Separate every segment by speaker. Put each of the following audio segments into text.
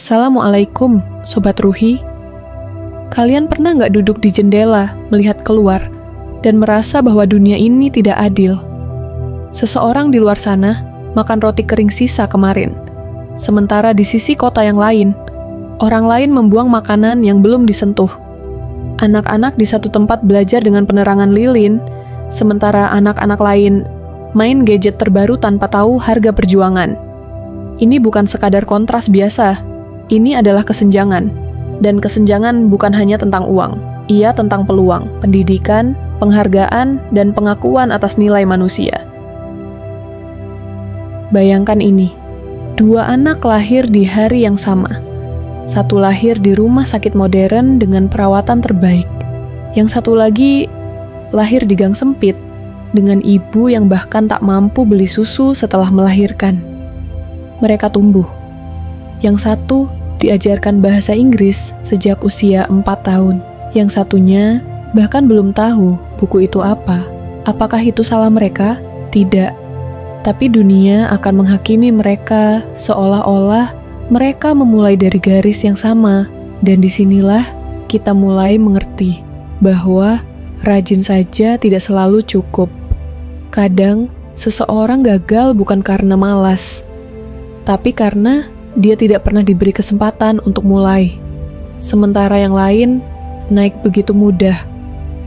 Speaker 1: Assalamualaikum, Sobat Ruhi. Kalian pernah nggak duduk di jendela, melihat keluar, dan merasa bahwa dunia ini tidak adil? Seseorang di luar sana makan roti kering sisa kemarin, sementara di sisi kota yang lain, orang lain membuang makanan yang belum disentuh. Anak-anak di satu tempat belajar dengan penerangan lilin, sementara anak-anak lain main gadget terbaru tanpa tahu harga perjuangan. Ini bukan sekadar kontras biasa, ini adalah kesenjangan. Dan kesenjangan bukan hanya tentang uang, ia tentang peluang, pendidikan, penghargaan, dan pengakuan atas nilai manusia. Bayangkan ini, 2 anak lahir di hari yang sama. Satu lahir di rumah sakit modern dengan perawatan terbaik. Yang satu lagi lahir di gang sempit, dengan ibu yang bahkan tak mampu beli susu setelah melahirkan. Mereka tumbuh. Yang satu diajarkan bahasa Inggris sejak usia 4 tahun. Yang satunya bahkan belum tahu buku itu apa. Apakah itu salah mereka? Tidak. Tapi dunia akan menghakimi mereka seolah-olah mereka memulai dari garis yang sama. Dan disinilah kita mulai mengerti bahwa rajin saja tidak selalu cukup. Kadang seseorang gagal bukan karena malas, tapi karena dia tidak pernah diberi kesempatan untuk mulai. Sementara yang lain naik begitu mudah,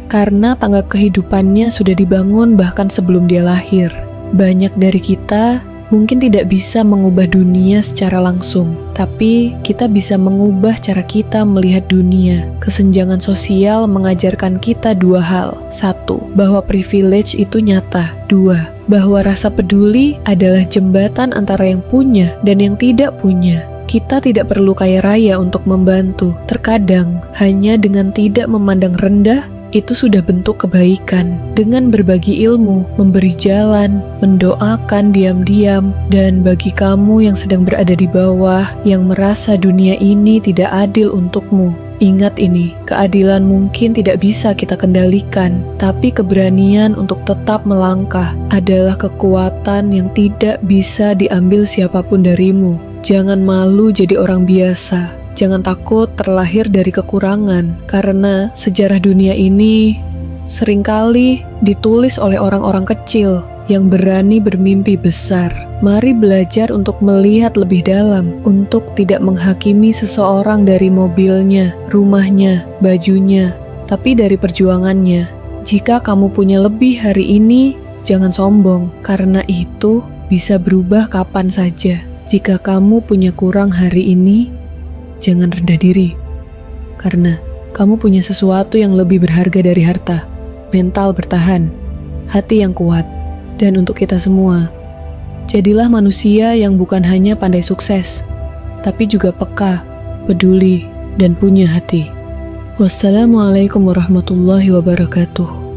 Speaker 1: karena tangga kehidupannya sudah dibangun bahkan sebelum dia lahir. Banyak dari kita mungkin tidak bisa mengubah dunia secara langsung, tapi kita bisa mengubah cara kita melihat dunia. Kesenjangan sosial mengajarkan kita 2 hal. 1, bahwa privilege itu nyata. 2, bahwa rasa peduli adalah jembatan antara yang punya dan yang tidak punya. Kita tidak perlu kaya raya untuk membantu. Terkadang, hanya dengan tidak memandang rendah, itu sudah bentuk kebaikan. Dengan berbagi ilmu, memberi jalan, mendoakan diam-diam, dan bagi kamu yang sedang berada di bawah, yang merasa dunia ini tidak adil untukmu, ingat ini, keadilan mungkin tidak bisa kita kendalikan, tapi keberanian untuk tetap melangkah adalah kekuatan yang tidak bisa diambil siapapun darimu. Jangan malu jadi orang biasa. Jangan takut terlahir dari kekurangan, karena sejarah dunia ini seringkali ditulis oleh orang-orang kecil yang berani bermimpi besar. Mari belajar untuk melihat lebih dalam, untuk tidak menghakimi seseorang dari mobilnya, rumahnya, bajunya, tapi dari perjuangannya. Jika kamu punya lebih hari ini, jangan sombong, karena itu bisa berubah kapan saja. Jika kamu punya kurang hari ini, jangan rendah diri, karena kamu punya sesuatu yang lebih berharga dari harta. Mental bertahan, hati yang kuat. Dan untuk kita semua, jadilah manusia yang bukan hanya pandai sukses, tapi juga peka, peduli, dan punya hati. Wassalamualaikum warahmatullahi wabarakatuh.